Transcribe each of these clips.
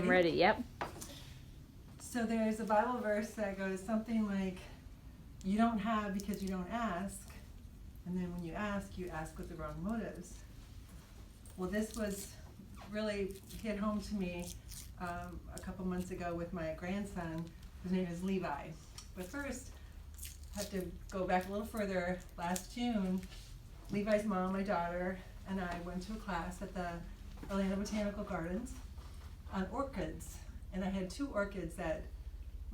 I'm ready. Yep. So there's a Bible verse that goes something like, you don't have because you don't ask, and then when you ask with the wrong motives. Well, this was really hit home to me a couple months ago with my grandson, whose name is Levi. But first, I have to go back a little further. Last June, Levi's mom, my daughter, and I went to a class at the Orlando Botanical Gardens on orchids. And I had 2 orchids that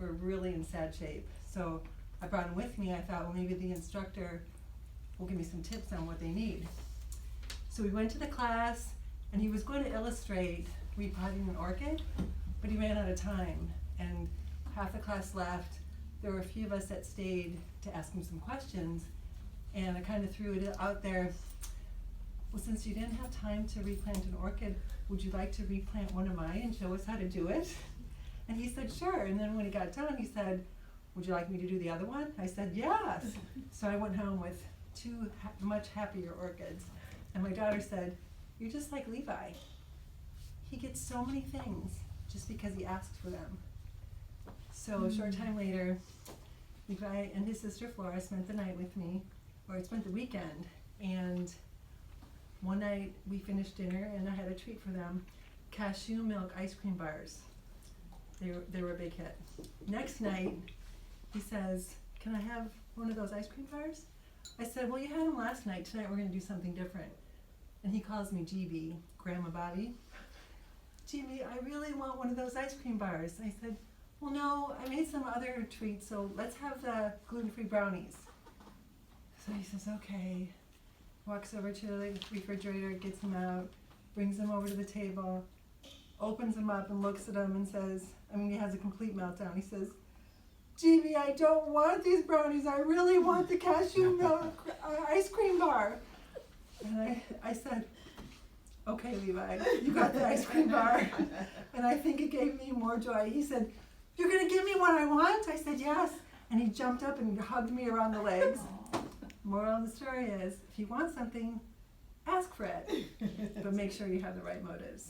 were really in sad shape. So I brought them with me. I thought, well, maybe the instructor will give me some tips on what they need. So we went to the class, and he was going to illustrate repotting an orchid, but he ran out of time, and half the class left. There were a few of us that stayed to ask him some questions, and I kind of threw it out there. Well, since you didn't have time to replant an orchid, would you like to replant one of mine and show us how to do it? And he said, sure. And then when he got done, he said, would you like me to do the other one? I said, yes. So I went home with 2 much happier orchids. And my daughter said, you're just like Levi. He gets so many things just because he asks for them. So a short time later, Levi and his sister Flora spent the night with me, or spent the weekend. And one night we finished dinner and I had a treat for them, cashew milk ice cream bars. They were a big hit. Next night, he says, can I have one of those ice cream bars? I said, well, you had them last night. Tonight we're going to do something different. And he calls me GB, Grandma Bobbie. GB, I really want one of those ice cream bars. I said, well, no, I made some other treats, so let's have the gluten-free brownies. So he says, okay. Walks over to the refrigerator, gets them out, brings them over to the table, opens them up and looks at them and says, he has a complete meltdown. He says, GB, I don't want these brownies. I really want the cashew milk ice cream bar. And I said, okay, Levi, you got the ice cream bar. And I think it gave me more joy. He said, you're going to give me what I want? I said, yes. And he jumped up and hugged me around the legs. Moral of the story is, if you want something, ask for it. But make sure you have the right motives.